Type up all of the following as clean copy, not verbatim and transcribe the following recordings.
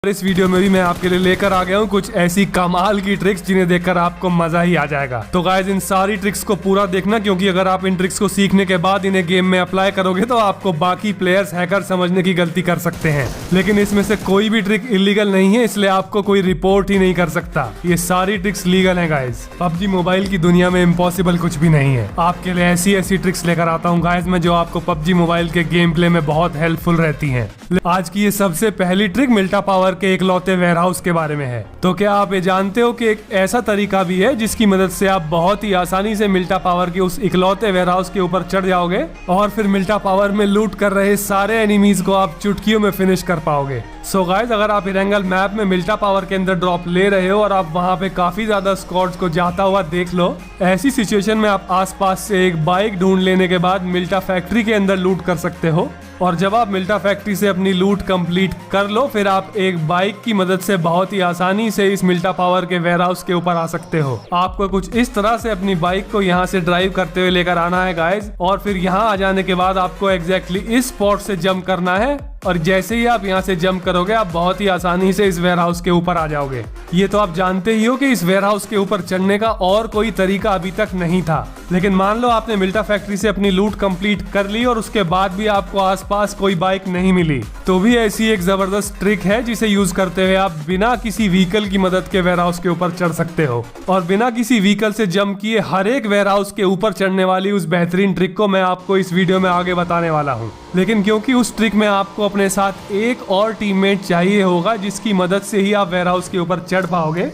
इस वीडियो में भी मैं आपके लिए लेकर आ गया हूँ कुछ ऐसी कमाल की ट्रिक्स जिन्हें देखकर आपको मजा ही आ जाएगा। तो गाइस इन सारी ट्रिक्स को पूरा देखना, क्योंकि अगर आप इन ट्रिक्स को सीखने के बाद इन्हें गेम में अप्लाई करोगे तो आपको बाकी प्लेयर्स हैकर समझने की गलती कर सकते हैं। लेकिन इसमें से कोई भी ट्रिक इलीगल नहीं है, इसलिए आपको कोई रिपोर्ट ही नहीं कर सकता। ये सारी ट्रिक्स लीगल है गाइस। पबजी मोबाइल की दुनिया में इम्पॉसिबल कुछ भी नहीं है। आपके लिए ऐसी ऐसी ट्रिक्स लेकर आता हूँ गाइस मैं, जो आपको पबजी मोबाइल के गेम प्ले में बहुत हेल्पफुल रहती है। आज की ये सबसे पहली ट्रिक मिल्टा पावर के इकलौते वेयरहाउस के बारे में है। तो क्या आप ये जानते हो कि एक ऐसा तरीका भी है जिसकी मदद से आप बहुत ही आसानी से मिल्टा पावर के उस इकलौते वेयरहाउस के ऊपर चढ़ जाओगे और फिर मिल्टा पावर में लूट कर रहे सारे एनिमीज को आप चुटकियों में फिनिश कर पाओगे। सो गाइस, अगर आप इरेंगल मैप में मिल्टा पावर के अंदर ड्रॉप ले रहे हो और आप वहां पे काफी ज्यादा स्क्वाड्स को जाता हुआ देख लो, ऐसी सिचुएशन में आप आसपास से एक बाइक ढूंढ लेने के बाद मिल्टा फैक्ट्री के अंदर लूट कर सकते हो। और जब आप मिल्टा फैक्ट्री से अपनी लूट कंप्लीट कर लो, फिर आप एक बाइक की मदद से बहुत ही आसानी से इस मिल्टा पावर के वेयरहाउस के ऊपर आ सकते हो। आपको कुछ इस तरह से अपनी बाइक को यहाँ से ड्राइव करते हुए लेकर आना है गाइस, और फिर यहाँ आ जाने के बाद आपको एग्जैक्टली इस स्पॉट से जंप करना है। और जैसे ही आप यहाँ से जंप करोगे, आप बहुत ही आसानी से इस वेयरहाउस के ऊपर आ जाओगे। ये तो आप जानते ही हो कि इस वेयरहाउस के ऊपर चढ़ने का और कोई तरीका अभी तक नहीं था। लेकिन मान लो आपने मिल्टा फैक्ट्री से अपनी लूट कंप्लीट कर ली और उसके बाद भी आपको आसपास कोई बाइक नहीं मिली, तो भी ऐसी एक जबरदस्त ट्रिक है जिसे यूज करते हुए आप बिना किसी व्हीकल की मदद के वेयरहाउस के ऊपर चढ़ सकते हो। और बिना किसी व्हीकल से जंप किए हर एक वेयरहाउस के ऊपर चढ़ने वाली उस बेहतरीन ट्रिक को मैं आपको इस वीडियो में आगे बताने वाला हूँ। लेकिन क्योंकि उस ट्रिक में आपको अपने साथ एक और टीममेट चाहिए होगा जिसकी मदद से ही आप वेयरहाउस के ऊपर चढ़ पाओगे,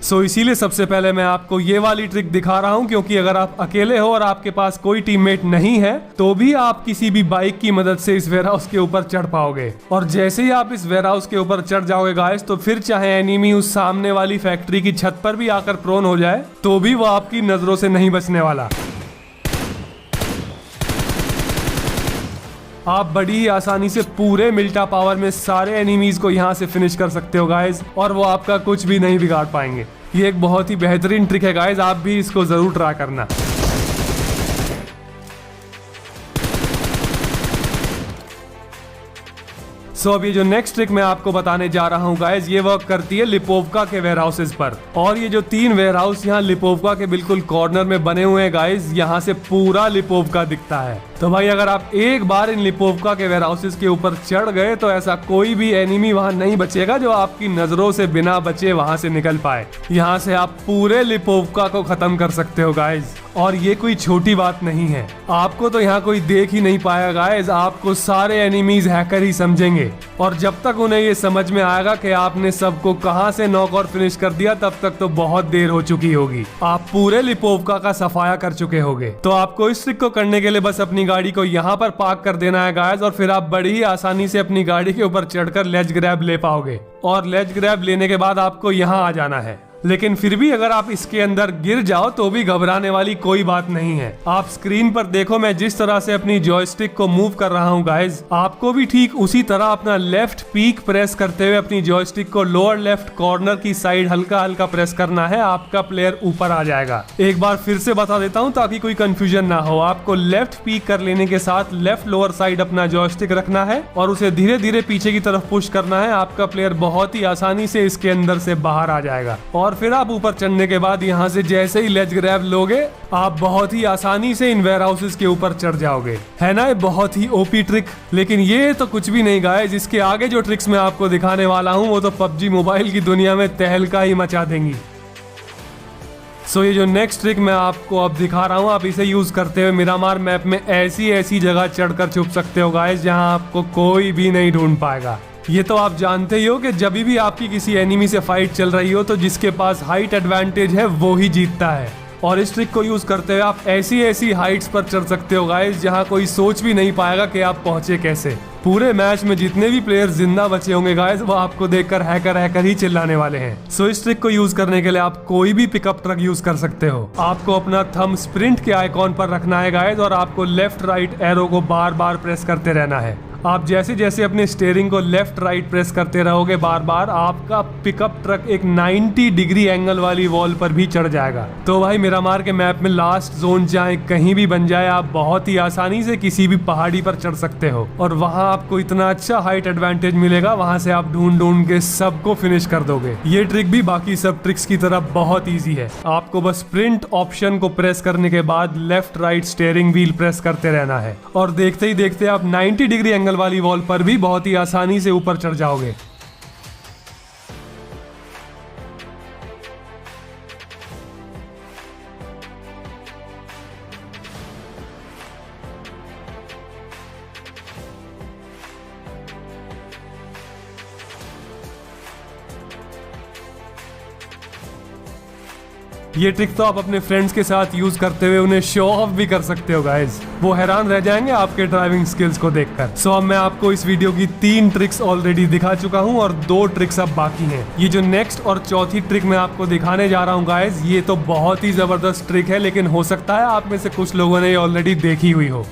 सो इसीलिए सबसे पहले मैं आपको ये वाली ट्रिक दिखा रहा हूँ। क्योंकि अगर आप अकेले हो और आपके पास कोई टीममेट नहीं है, तो भी आप किसी भी बाइक की मदद से इस वेयरहाउस के ऊपर चढ़ पाओगे। और जैसे ही आप इस वेयरहाउस के ऊपर चढ़ जाओगे गाइस, तो फिर चाहे एनिमी उस सामने वाली फैक्ट्री की छत पर भी आकर प्रोन हो जाए, तो भी वो आपकी नजरों से नहीं बचने वाला। आप बड़ी ही आसानी से पूरे मिल्टा पावर में सारे एनिमीज को यहाँ से फिनिश कर सकते हो गाइस, और वो आपका कुछ भी नहीं बिगाड़ पाएंगे। ये एक बहुत ही बेहतरीन ट्रिक है गाइस, आप भी इसको जरूर ट्राई करना। सो अब ये जो नेक्स्ट ट्रिक मैं आपको बताने जा रहा हूँ गाइस, ये वर्क करती है लिपोवका के वेयरहाउसेस पर। और ये जो 3 वेयरहाउस यहाँ लिपोवका के बिल्कुल कॉर्नर में बने हुए हैं गाइस, यहाँ से पूरा लिपोवका दिखता है। तो भाई अगर आप एक बार इन लिपोवका के वेयरहाउसेस के ऊपर चढ़ गए, तो ऐसा कोई भी एनिमी वहां नहीं बचेगा जो आपकी नजरों से बिना बचे वहां से निकल पाए। यहाँ से आप पूरे लिपोवका को खत्म कर सकते हो गाइस। और ये कोई छोटी बात नहीं है, आपको तो यहाँ कोई देख ही नहीं पाएगा गाइस, आपको सारे एनिमीज हैकर ही समझेंगे। और जब तक उन्हें ये समझ में आएगा कि आपने सबको कहां से नॉक और फिनिश कर दिया, तब तक तो बहुत देर हो चुकी होगी। आप पूरे लिपोवका का सफाया कर चुके होगे। तो आपको इस ट्रिक को करने के लिए बस अपनी गाड़ी को यहाँ पर पार्क कर देना है गाइस, और फिर आप बड़ी ही आसानी से अपनी गाड़ी के ऊपर चढ़कर लेज ग्रैब ले पाओगे। और लेज ग्रैब लेने के बाद आपको यहाँ आ जाना है। लेकिन फिर भी अगर आप इसके अंदर गिर जाओ तो भी घबराने वाली कोई बात नहीं है। आप स्क्रीन पर देखो, मैं जिस तरह से अपनी जॉयस्टिक को मूव कर रहा हूँ गाइस, आपको भी ठीक उसी तरह अपना लेफ्ट पीक प्रेस करते हुए अपनी जॉयस्टिक को लोअर लेफ्ट कॉर्नर की साइड हल्का हल्का प्रेस करना है। आपका प्लेयर ऊपर आ जाएगा। एक बार फिर से बता देता हूँ ताकि कोई कंफ्यूजन ना हो। आपको लेफ्ट पीक कर लेने के साथ लेफ्ट लोअर साइड अपना जॉयस्टिक रखना है और उसे धीरे धीरे पीछे की तरफ पुश करना है। आपका प्लेयर बहुत ही आसानी से इसके अंदर से बाहर आ जाएगा। और फिर आप ऊपर चढ़ने के बाद यहाँ से जैसे ही लेज ग्रैब लोगे, आप बहुत ही आसानी से इन वेयरहाउसेस के ऊपर चढ़ जाओगे। है ना ये बहुत ही ओपी ट्रिक। लेकिन ये तो कुछ भी नहीं गाइस, इसके आगे जो ट्रिक्स मैं आपको दिखाने वाला हूँ वो तो पबजी मोबाइल की दुनिया में तहलका ही मचा देंगी। सो ये जो नेक्स्ट ट्रिक मैं आपको अब दिखा रहा हूँ, आप इसे यूज करते हुए मिरामार मैप में ऐसी ऐसी जगह चढ़कर छुप सकते हो गाइस, जहाँ आपको कोई भी नहीं ढूंढ पाएगा। ये तो आप जानते ही हो कि जब भी आपकी किसी एनिमी से फाइट चल रही हो, तो जिसके पास हाइट एडवांटेज है वो ही जीतता है। और इस ट्रिक को यूज करते हुए आप ऐसी ऐसी हाइट्स पर चढ़ सकते हो गाइस, जहां कोई सोच भी नहीं पाएगा कि आप पहुंचे कैसे। पूरे मैच में जितने भी प्लेयर जिंदा बचे होंगे गाइस, वो आपको देखकर हैकर हैकर ही चिल्लाने वाले हैं। सो इस ट्रिक को यूज करने के लिए आप कोई भी पिकअप ट्रक यूज कर सकते हो। आपको अपना थंब स्प्रिंट के आइकॉन पर रखना है गाइस, और आपको लेफ्ट राइट एरो को बार बार प्रेस करते रहना है। आप जैसे जैसे अपने स्टीयरिंग को लेफ्ट राइट प्रेस करते रहोगे बार बार, आपका पिकअप ट्रक एक 90 डिग्री एंगल वाली वॉल पर भी चढ़ जाएगा। तो भाई मिरामार के मैप में लास्ट जोन चाहे कहीं भी बन जाए, आप बहुत ही आसानी से किसी भी पहाड़ी पर चढ़ सकते हो और वहां आपको इतना अच्छा हाइट एडवांटेज मिलेगा, वहां से आप ढूंढ ढूंढ के सबको फिनिश कर दोगे। ये ट्रिक भी बाकी सब ट्रिक्स की तरह बहुत ईजी है। आपको बस स्प्रिंट ऑप्शन को प्रेस करने के बाद left right steering wheel press करते रहना है और देखते ही देखते आप 90 डिग्री एंगल वाली वॉल पर भी बहुत ही आसानी से ऊपर चढ़ जाओगे। ये ट्रिक तो आप अपने फ्रेंड्स के साथ यूज करते हुए उन्हें शो ऑफ भी कर सकते हो गाइस, वो हैरान रह जाएंगे आपके ड्राइविंग स्किल्स को देखकर। सो अब मैं आपको इस वीडियो की 3 ट्रिक्स ऑलरेडी दिखा चुका हूं और 2 ट्रिक्स अब बाकी हैं। ये जो नेक्स्ट और चौथी ट्रिक मैं आपको दिखाने जा रहा हूं गाइस, ये तो बहुत ही जबरदस्त ट्रिक है, लेकिन हो सकता है आप में से कुछ लोगों ने ये ऑलरेडी देखी हुई हो।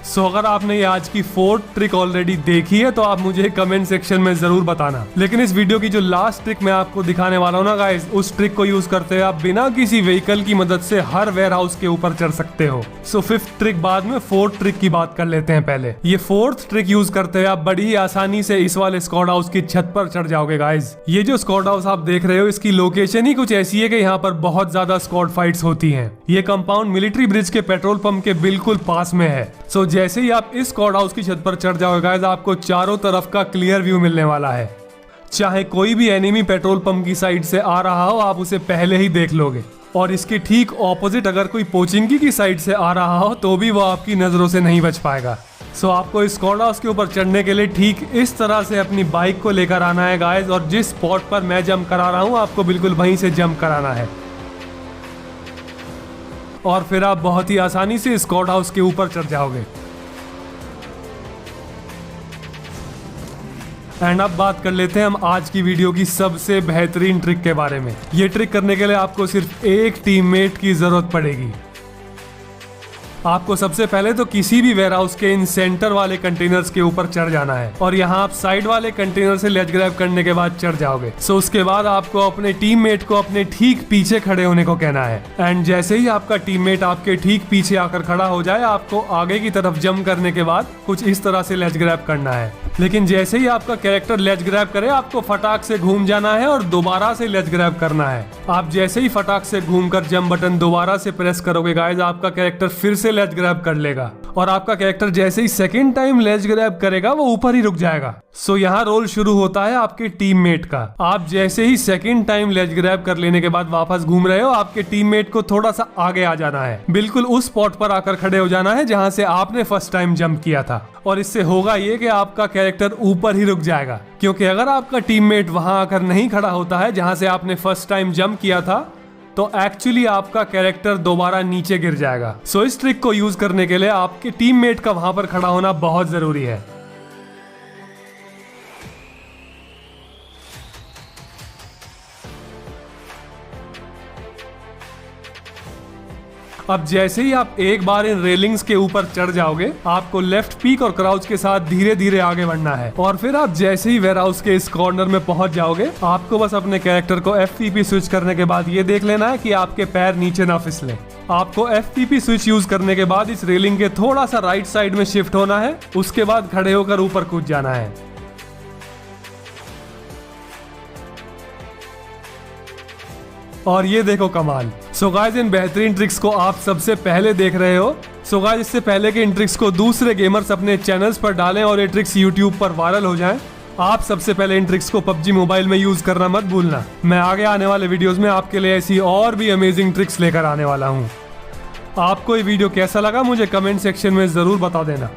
सो अगर आपने ये आज की 4th ट्रिक ऑलरेडी देखी है तो आप मुझे कमेंट सेक्शन में जरूर बताना। लेकिन इस वीडियो की जो लास्ट ट्रिक मैं आपको दिखाने वाला हूँ ना गाइस, उस ट्रिक को यूज करते हुए आप बिना किसी व्हीकल की मदद से हर वेयर हाउस के ऊपर चढ़ सकते हो। सो 5th ट्रिक बाद में 4th ट्रिक की बात कर लेते हैं पहले। ये 4th ट्रिक यूज करते हुए आप बड़ी ही आसानी से इस वाले स्क्वाड हाउस की छत पर चढ़ जाओगे गाइस। ये जो स्क्वाड हाउस आप देख रहे हो, इसकी लोकेशन ही कुछ ऐसी है कि यहाँ पर बहुत ज्यादा स्क्वाड फाइट्स होती हैं। ये कंपाउंड मिलिट्री ब्रिज के पेट्रोल पंप के बिल्कुल पास में है। सो जैसे ही आप इस स्क्वाड हाउस की छत पर चढ़ जाओगे गाइस, आपको चारों तरफ का क्लियर व्यू मिलने वाला है। चाहे कोई भी एनिमी पेट्रोल पंप की साइड से आ रहा हो, आप उसे पहले ही देख लोगे। और इसके ठीक ऑपोजिट अगर कोई पोचिंकी की साइड से आ रहा हो तो भी वो आपकी नजरों से नहीं बच पाएगा। सो आपको इस स्क्वाड हाउस के ऊपर चढ़ने के लिए ठीक इस तरह से अपनी बाइक को लेकर आना है गाइस, और जिस स्पॉट पर मैं जंप करा रहा हूँ आपको बिल्कुल वहीं से जंप कराना है और फिर आप बहुत ही आसानी से स्क्वाड हाउस के ऊपर चढ़ जाओगे। एंड अब बात कर लेते हैं हम आज की वीडियो की सबसे बेहतरीन ट्रिक के बारे में। ये ट्रिक करने के लिए आपको सिर्फ एक टीममेट की जरूरत पड़ेगी। आपको सबसे पहले तो किसी भी वेयरहाउस के इन सेंटर वाले कंटेनर्स के ऊपर चढ़ जाना है और यहाँ आप साइड वाले कंटेनर से लेज ग्रैब करने के बाद चढ़ जाओगे। सो उसके बाद आपको अपने टीममेट को अपने ठीक पीछे खड़े होने को कहना है एंड जैसे ही आपका टीममेट आपके ठीक पीछे आकर खड़ा हो जाए, आपको आगे की तरफ जंप करने के बाद कुछ इस तरह से लेज ग्रैब करना है। लेकिन जैसे ही आपका कैरेक्टर लेज ग्रैब करे, आपको फटाक से घूम जाना है और दोबारा से लेज ग्रैब करना है। आप जैसे ही फटाक से घूमकर जंप बटन दोबारा से प्रेस करोगे गाइस, आपका कैरेक्टर फिर से लेज ग्रैब कर लेगा और आपका कैरेक्टर जैसे ही सेकंड टाइम लेज ग्रैब करेगा वो ऊपर ही रुक जाएगा। सो यहाँ रोल शुरू होता है आपके टीममेट का। आप जैसे ही सेकंड टाइम लेज ग्रैब कर लेने के बाद वापस घूम रहे हो, आपके टीममेट को थोड़ा सा आगे आ जाना है, बिल्कुल उस स्पॉट पर आकर खड़े हो जाना है जहाँ से आपने फर्स्ट टाइम जंप किया था। और इससे होगा ये कि आपका कैरेक्टर ऊपर ही रुक जाएगा, क्योंकि अगर आपका टीममेट वहां आकर नहीं खड़ा होता है जहां से आपने फर्स्ट टाइम जंप किया था, तो एक्चुअली आपका कैरेक्टर दोबारा नीचे गिर जाएगा। सो इस ट्रिक को यूज करने के लिए आपके टीममेट का वहां पर खड़ा होना बहुत जरूरी है। अब जैसे ही आप एक बार इन रेलिंग्स के ऊपर चढ़ जाओगे, आपको लेफ्ट पीक और क्राउच के साथ धीरे धीरे आगे बढ़ना है और फिर आप जैसे ही वेयरहाउस के इस कॉर्नर में पहुंच जाओगे, आपको बस अपने कैरेक्टर को FPP स्विच करने के बाद ये देख लेना है कि आपके पैर नीचे ना फिसले। आपको FPP स्विच यूज करने के बाद इस रेलिंग के थोड़ा सा राइट साइड में शिफ्ट होना है, उसके बाद खड़े होकर ऊपर कूद जाना है। और ये देखो कमाल। सो गाइस, इन बेहतरीन ट्रिक्स को आप सबसे पहले देख रहे हो। सो गाइस, इससे पहले कि इन ट्रिक्स को दूसरे गेमर्स अपने चैनल्स पर डालें और ये ट्रिक्स यूट्यूब पर वायरल हो जाएं, आप सबसे पहले इन ट्रिक्स को PUBG मोबाइल में यूज करना मत भूलना। मैं आगे आने वाले वीडियोस में आपके लिए ऐसी और भी अमेजिंग ट्रिक्स लेकर आने वाला हूँ। आपको ये वीडियो कैसा लगा मुझे कमेंट सेक्शन में जरूर बता देना।